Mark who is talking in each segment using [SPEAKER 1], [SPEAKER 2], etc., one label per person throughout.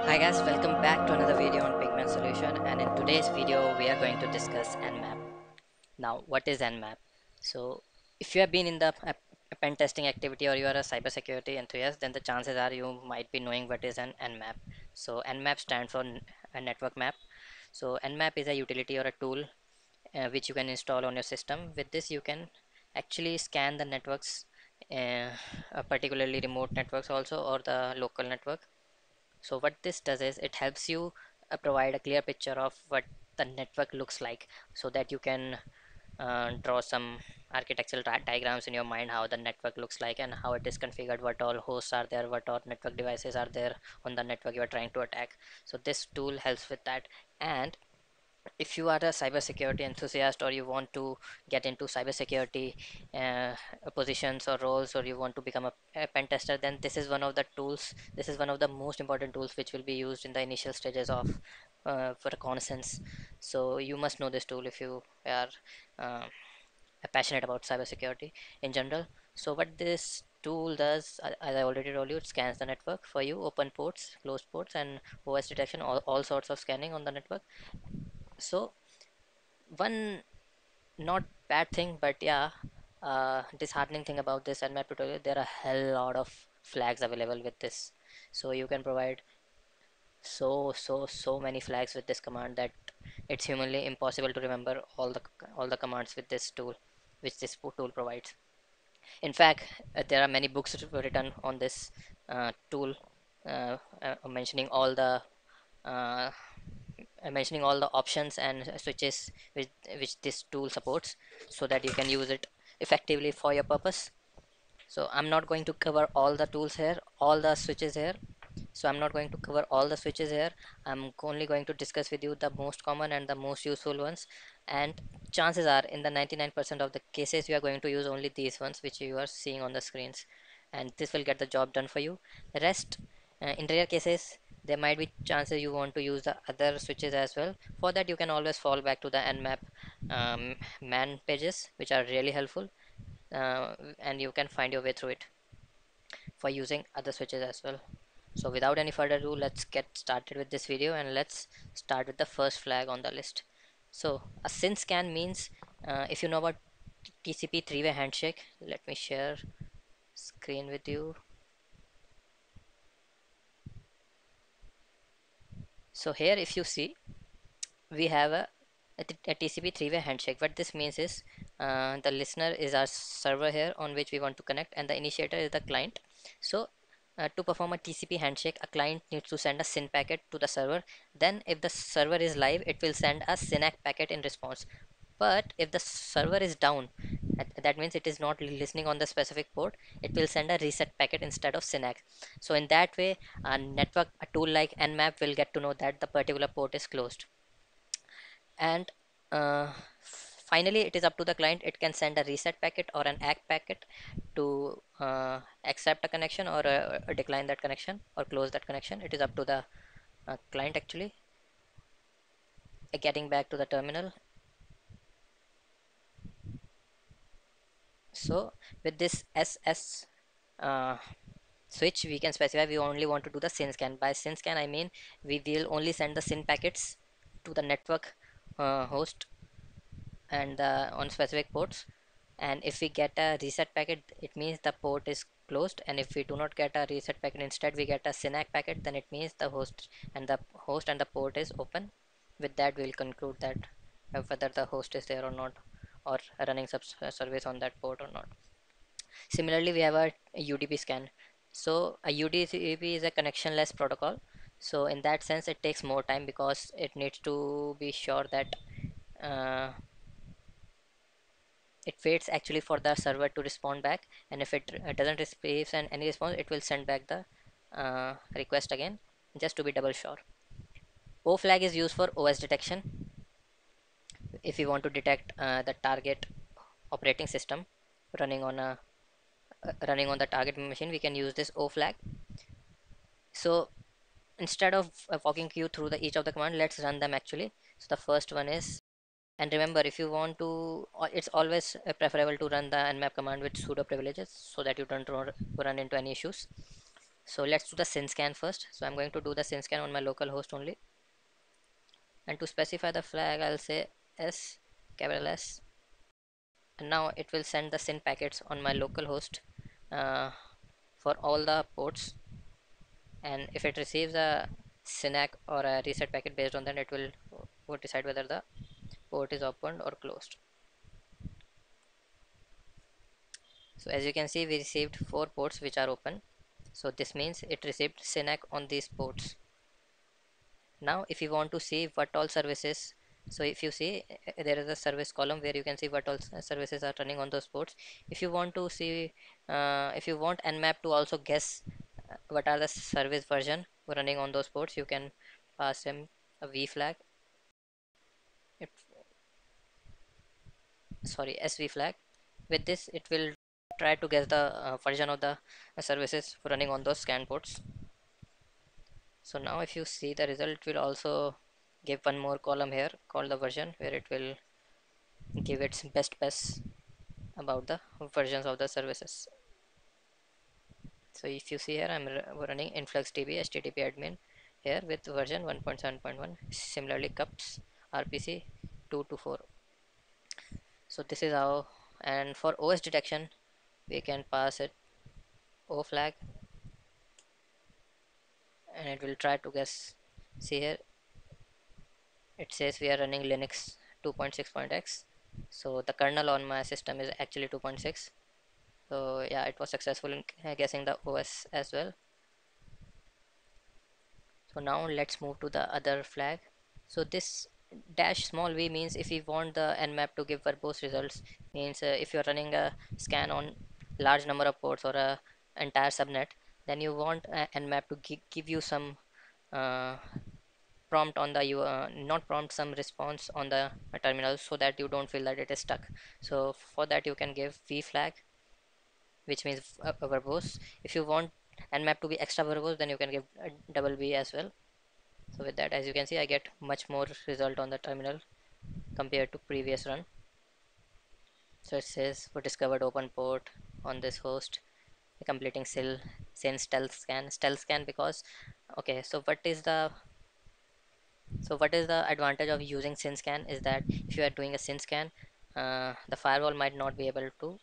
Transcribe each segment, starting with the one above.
[SPEAKER 1] Hi guys, welcome back to another video on Pigment Solution, and in today's video we are going to discuss Nmap. Now, what is Nmap? So, if you have been in the pen testing activity or you are a cybersecurity enthusiast, then the chances are you might be knowing what is an Nmap. So, Nmap stands for a network map. So, Nmap is a utility or a tool which you can install on your system. With this, you can actually scan the networks, particularly remote networks also, or the local network. So what this does is it helps you provide a clear picture of what the network looks like, so that you can draw some architectural diagrams in your mind how the network looks like and how it is configured, what all hosts are there, what all network devices are there on the network you are trying to attack. So this tool helps with that. And if you are a cybersecurity enthusiast, or you want to get into cybersecurity uh, positions or roles, or you want to become a pen tester, then this is one of the tools, this is one of the most important tools which will be used in the initial stages of for reconnaissance. So you must know this tool if you are uh, passionate about cybersecurity in general. So what this tool does, as I already told you, it scans the network for you, open ports, closed ports, and OS detection, all sorts of scanning on the network. So one not bad thing, but yeah, disheartening thing about this Nmap tutorial, there are a hell lot of flags available with this. So you can provide so many flags with this command that it's humanly impossible to remember all the commands with this tool, which this tool provides. In fact, there are many books written on this tool, mentioning all the uh, mentioning all the options and switches which this tool supports, so that you can use it effectively for your purpose. So I'm not going to cover all the tools here, all the switches here. So I'm not going to cover all the switches here. I'm only going to discuss with you the most common and the most useful ones. And chances are, in the 99% of the cases, you are going to use only these ones which you are seeing on the screens, and this will get the job done for you. The rest, in rare cases, there might be chances you want to use the other switches as well. For that, you can always fall back to the Nmap man pages, which are really helpful, and you can find your way through it for using other switches as well. So without any further ado, let's get started with this video, and let's start with the first flag on the list. So a SYN scan means, if you know about TCP three-way handshake, let me share screen with you. So here, if you see, we have a TCP three-way handshake. What this means is, the listener is our server here on which we want to connect, and the initiator is the client. So to perform a TCP handshake, a client needs to send a SYN packet to the server. Then if the server is live, it will send a SYNACK packet in response. But if the server is down, that means it is not listening on the specific port, it will send a reset packet instead of SYNACK. So in that way, a tool like Nmap will get to know that the particular port is closed. And finally, it is up to the client. It can send a reset packet or an ACK packet to accept a connection, or decline that connection, or close that connection. It is up to the client actually. Getting back to the terminal. So with this SS uh, switch, we can specify we only want to do the SYN scan. By SYN scan, I mean we will only send the SYN packets to the network host and on specific ports. And if we get a reset packet, it means the port is closed. And if we do not get a reset packet, instead we get a SYNACK packet, then it means the port is open. With that, we will conclude that whether the host is there or not, or running service on that port or not. Similarly, we have a UDP scan. So a UDP is a connectionless protocol. So in that sense, it takes more time because it needs to be sure that uh, it waits actually for the server to respond back. And if it doesn't receive any response, it will send back the request again, just to be double sure. O flag is used for OS detection. If you want to detect the target operating system running on a running on the target machine, we can use this O flag. So instead of walking you through each of the command, let's run them actually. So the first one is, and remember, if you want to, it's always preferable to run the nmap command with sudo privileges, so that you don't run into any issues. So let's do the syn scan first. So I'm going to do the syn scan on my local host only, and to specify the flag I'll say S, capital S, and now it will send the syn packets on my local host uh, for all the ports, and if it receives a synac or a reset packet, based on that it will decide whether the port is opened or closed. So as you can see, we received 4 ports which are open, so this means it received synac on these ports. Now if you want to see what all services, so if you see there is a service column where you can see what all services are running on those ports. If you want to see if you want nmap to also guess what are the service version running on those ports, you can pass him a v flag, it, sorry, sv flag. With this it will try to guess the version of the services running on those scan ports. So now if you see the result, it will also give one more column here called the version, where it will give its best guess about the versions of the services. So if you see here, I'm running InfluxDB HTTP admin here with version 1.7.1, similarly cups RPC 224. So this is how. And for OS detection we can pass it O flag, and it will try to guess. See here, it says we are running Linux 2.6.x, so the kernel on my system is actually 2.6. So yeah, it was successful in guessing the OS as well. So now let's move to the other flag. So this dash small v means if you want the nmap to give verbose results, means if you're running a scan on large number of ports or a entire subnet, then you want nmap to give you some uh, prompt on the not prompt, some response on the terminal, so that you don't feel that it is stuck. So for that you can give v flag, which means verbose. If you want nmap to be extra verbose, then you can give double v as well. So with that, as you can see, I get much more result on the terminal compared to previous run. So it says we discovered open port on this host, completing syn stealth scan, because okay, so what is the advantage of using syn scan is that if you are doing a syn scan, the firewall might not be able to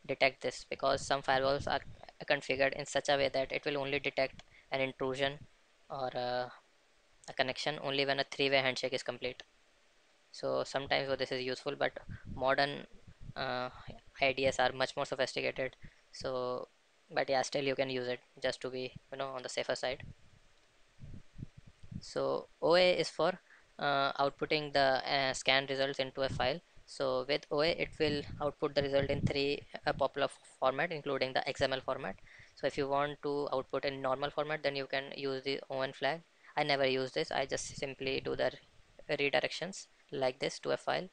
[SPEAKER 1] detect this, because some firewalls are configured in such a way that it will only detect an intrusion or a connection only when a three-way handshake is complete. So sometimes this is useful, but modern uh, IDS are much more sophisticated. So but yeah, still you can use it just to be on the safer side. So OA is for outputting the scan results into a file. So with OA it will output the result in three popular format, including the XML format. So if you want to output in normal format, then you can use the ON flag. I never use this, I just simply do the redirections like this to a file.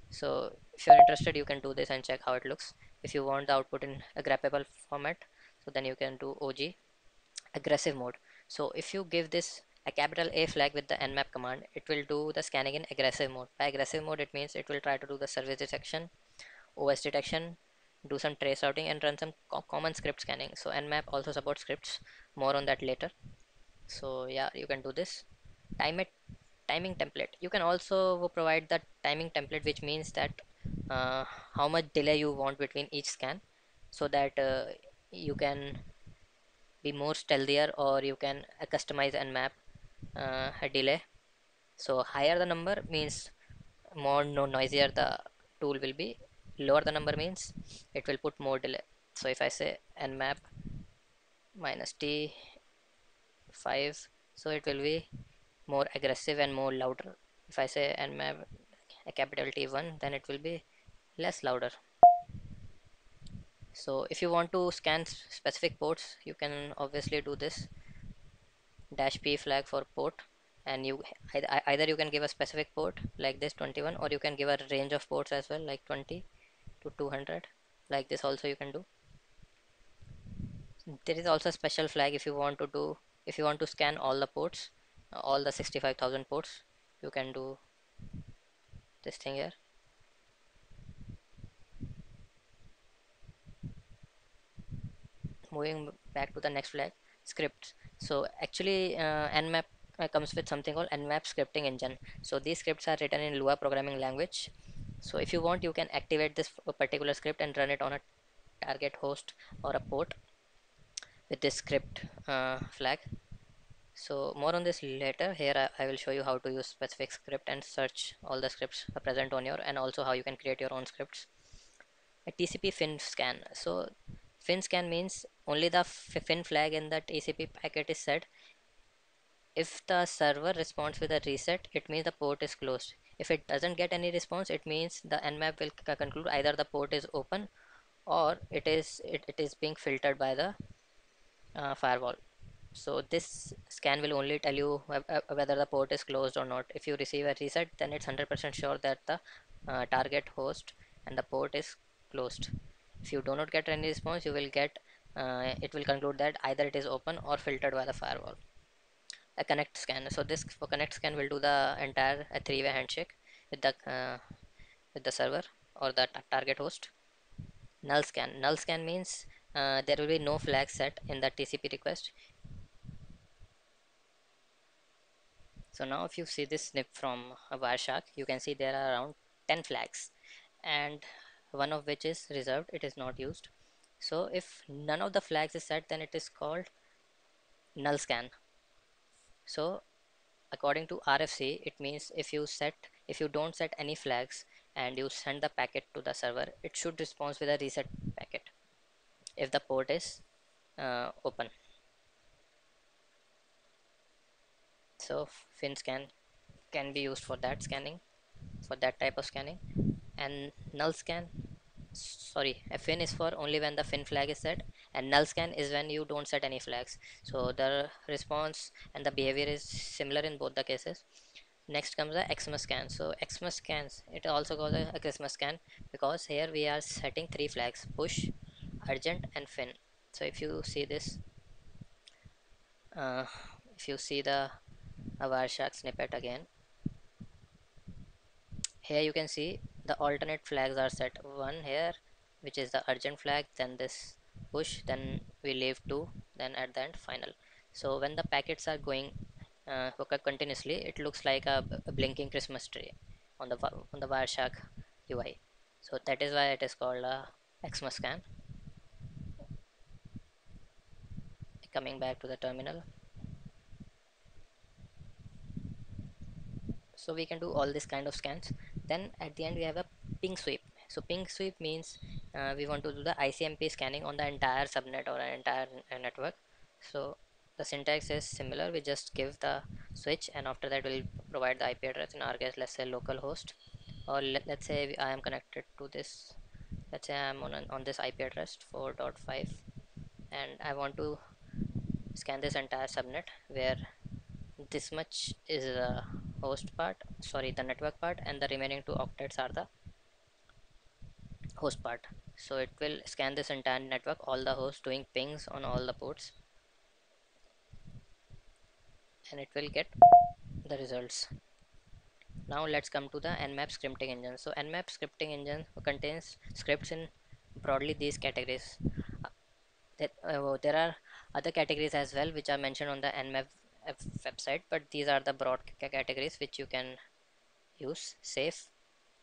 [SPEAKER 1] So if you're interested, you can do this and check how it looks. If you want the output in a graphable format, so then you can do OG aggressive mode. So if you give this a capital A flag with the nmap command, it will do the scanning in aggressive mode. By aggressive mode, it means it will try to do the service detection, OS detection, do some trace routing, and run some common script scanning. So nmap also supports scripts, more on that later. So yeah, you can do this. Time it timing template, you can also provide the timing template, which means that how much delay you want between each scan, so that you can be more stealthier, or you can customize and map a delay. So higher the number means more noisier the tool will be, lower the number means it will put more delay. So if I say nmap minus t 5, so it will be more aggressive and more louder. If I say nmap a capital T1, then it will be less louder. So if you want to scan specific ports, you can obviously do this dash p flag for port, and you either you can give a specific port like this 21, or you can give a range of ports as well, like 20 to 200, like this also you can do. There is also a special flag if you want to do, if you want to scan all the ports, all the 65,000 ports, you can do this thing here. Moving back to the next flag, scripts. So actually nmap comes with something called nmap scripting engine. So these scripts are written in Lua programming language. So if you want, you can activate this particular script and run it on a target host or a port with this script flag. So more on this later. Here I will show you how to use specific script and search all the scripts present on your, and also how you can create your own scripts. A TCP fin scan. So fin scan means only the fin flag in the TCP packet is set. If the server responds with a reset, it means the port is closed. If it doesn't get any response, it means the nmap will conclude either the port is open or it is being filtered by the firewall. So this scan will only tell you whether the port is closed or not. If you receive a reset, then it's 100% sure that the target host and the port is closed. If you do not get any response, you will get it will conclude that either it is open or filtered by the firewall. A connect scan. So this for connect scan will do the entire three-way handshake with the server or the target host. Null scan. Null scan means there will be no flag set in the TCP request. So now if you see this snip from a Wireshark, you can see there are around 10 flags, and one of which is reserved, it is not used. So if none of the flags is set, then it is called null scan. So according to RFC, it means if you don't set any flags and you send the packet to the server, it should respond with a reset packet if the port is open. So FinScan can be used for that scanning, for that type of scanning. And null scan, sorry, a fin is for only when the fin flag is set, and null scan is when you don't set any flags. So the response and the behavior is similar in both the cases. Next comes the Xmas scan. So Xmas scans, it also goes a Christmas scan, because here we are setting three flags: push, urgent, and fin. So if you see this, uh, if you see the Wireshark snippet again, here you can see the alternate flags are set. One here, which is the urgent flag, then this push, then we leave two, then at the end final. So when the packets are going continuously, it looks like a blinking Christmas tree on the Wireshark UI. So that is why it is called a Xmas scan. Coming back to the terminal, so we can do all this kind of scans. Then at the end we have a ping sweep. So ping sweep means we want to do the ICMP scanning on the entire subnet or an entire network. So the syntax is similar. We just give the switch, and after that we'll provide the IP address. In our case, let's say localhost, or let's say I am connected to this, let's say I'm on this IP address 4.5, and I want to scan this entire subnet where this much is the host part, sorry, the network part, and the remaining two octets are the host part. So it will scan this entire network, all the hosts doing pings on all the ports, and it will get the results. Now let's come to the nmap scripting engine. So nmap scripting engine contains scripts in broadly these categories. There are other categories as well which are mentioned on the nmap website, but these are the broad categories which you can use. Safe,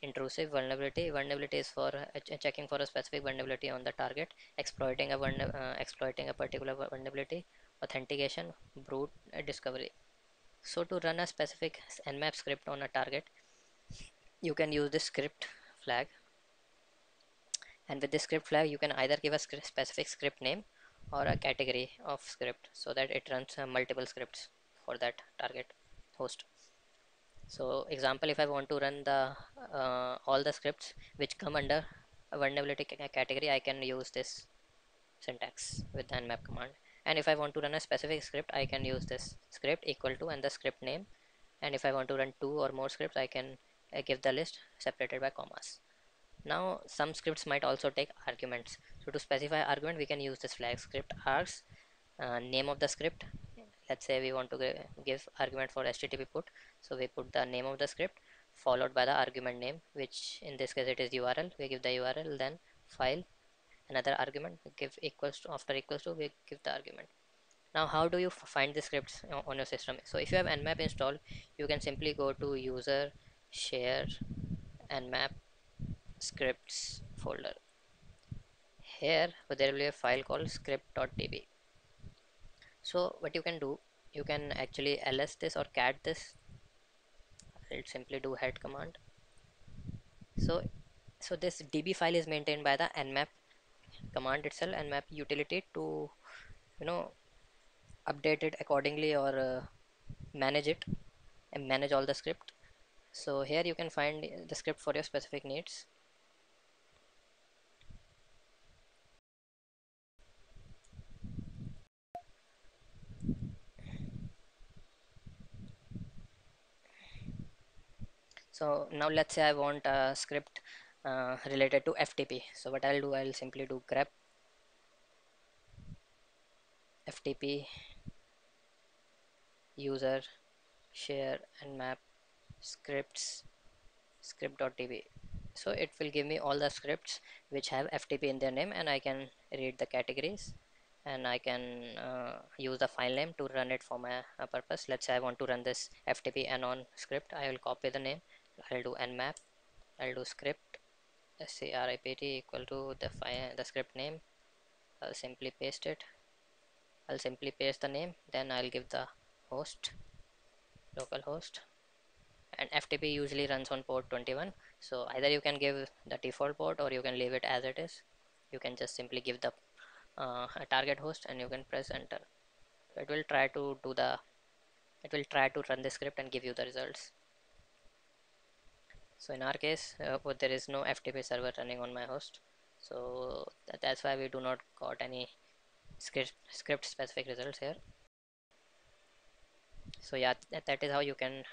[SPEAKER 1] intrusive, vulnerability is for checking for a specific vulnerability on the target, exploiting a particular vulnerability, authentication, brute discovery. So to run a specific nmap script on a target, you can use this script flag, and with this script flag you can either give a specific script name or a category of script, so that it runs multiple scripts for that target host. So example, if I want to run the all the scripts which come under a vulnerability category, I can use this syntax with the nmap command. And if I want to run a specific script, I can use this script equal to and the script name. And if I want to run two or more scripts, I can give the list separated by commas. Now some scripts might also take arguments. So to specify argument, we can use this flag script args, name of the script. Let's say we want to give argument for HTTP put, so we put the name of the script followed by the argument name, which in this case it is URL. We give the URL, then file, another argument, we give equals to, after equals to we give the argument. Now how do you find the scripts on your system? So if you have nmap installed, you can simply go to user, share, nmap scripts folder. Here there will be a file called script.db. So what you can do, you can actually ls this or cat this. I'll simply do head command. So this db file is maintained by the nmap command itself, nmap utility, to you know update it accordingly, or manage it and manage all the script. So here you can find the script for your specific needs. So now let's say I want a script related to FTP. So what I'll do, I'll simply do grep FTP user share nmap scripts script.db. So it will give me all the scripts which have FTP in their name, and I can read the categories, and I can use the file name to run it for my purpose. Let's say I want to run this FTP anon script. I will copy the name, I'll do nmap, I'll do script script equal to the script name. I'll simply paste it. I'll simply paste the name, then I'll give the host, localhost, and FTP usually runs on port 21. So either you can give the default port or you can leave it as it is. You can just simply give the a target host and you can press enter. It will try to do the it will try to run the script and give you the results. So in our case, there is no FTP server running on my host, so that's why we do not got any script specific results here. So yeah, that is how you can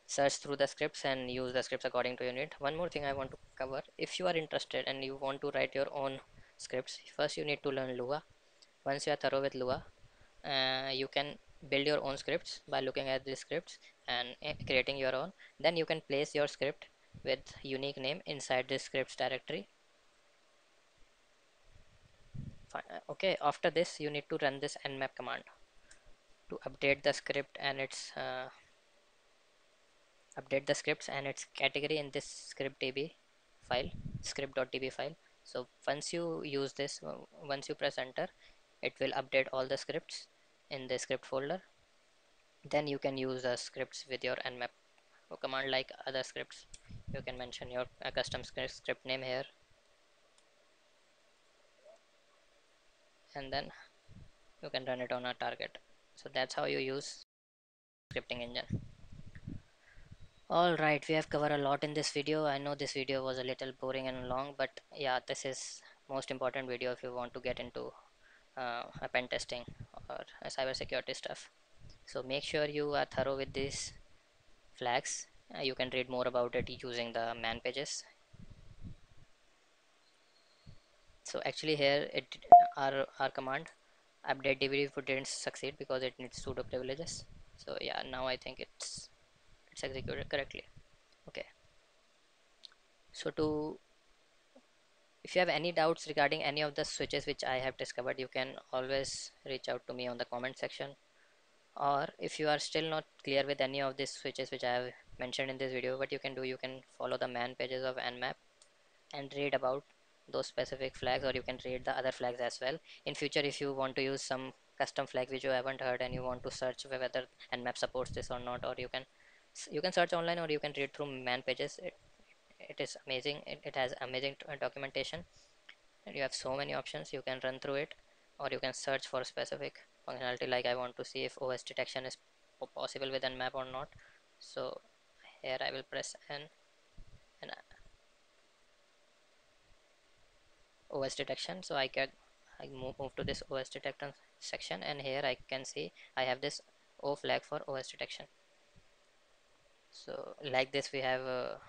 [SPEAKER 1] search through the scripts and use the scripts according to your need. One more thing I want to cover: if you are interested and you want to write your own scripts, first you need to learn Lua. Once you are thorough with Lua, you can build your own scripts by looking at the scripts and creating your own. Then you can place your script with unique name inside the scripts directory. Okay, after this you need to run this nmap command to update the scripts and its category in this script.db file, script.db file. So once you use this, once you press enter, it will update all the scripts in the script folder. Then you can use the scripts with your nmap command like other scripts. You can mention your custom script name here, and then you can run it on a target. So that's how you use scripting engine. All right, we have covered a lot in this video. I know this video was a little boring and long, but yeah, this is most important video if you want to get into a pen testing or a cyber security stuff. So make sure you are thorough with these flags. You can read more about it using the man pages. So actually here our command update DVD didn't succeed because it needs sudo privileges. So yeah, now I think it's executed correctly. Okay, so to if you have any doubts regarding any of the switches which I have discovered, you can always reach out to me on the comment section. Or if you are still not clear with any of these switches which I have mentioned in this video, what you can do, you can follow the man pages of nmap and read about those specific flags, or you can read the other flags as well. In future, if you want to use some custom flag which you haven't heard and you want to search whether nmap supports this or not, or you can search online or you can read through man pages. It is amazing. It has amazing documentation, and you have so many options. You can run through it, or you can search for specific functionality, like I want to see if OS detection is possible with nmap or not. So here I will press N, and OS detection. So I move to this OS detection section, and here I can see I have this O flag for OS detection. So like this we have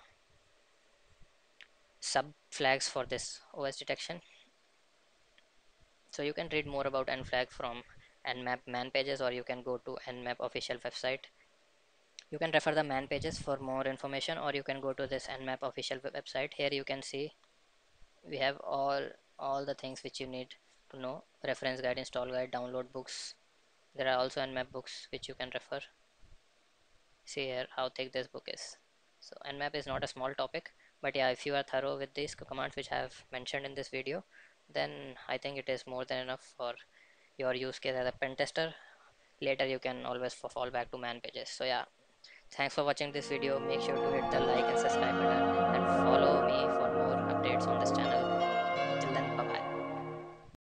[SPEAKER 1] sub flags for this OS detection. So you can read more about nflag from nmap man pages, or you can go to nmap official website. You can refer the man pages for more information, or you can go to this nmap official website. Here you can see we have all all the things which you need to know: reference guide, install guide, download books. There are also Nmap books which you can refer. See here how thick this book is. So Nmap is not a small topic, but yeah, if you are thorough with these commands which I have mentioned in this video, then I think it is more than enough for your use case as a pen tester. Later you can always fall back to man pages. So yeah, thanks for watching this video. Make sure to hit the like and subscribe button and follow me for more updates on this channel. Till then, bye bye.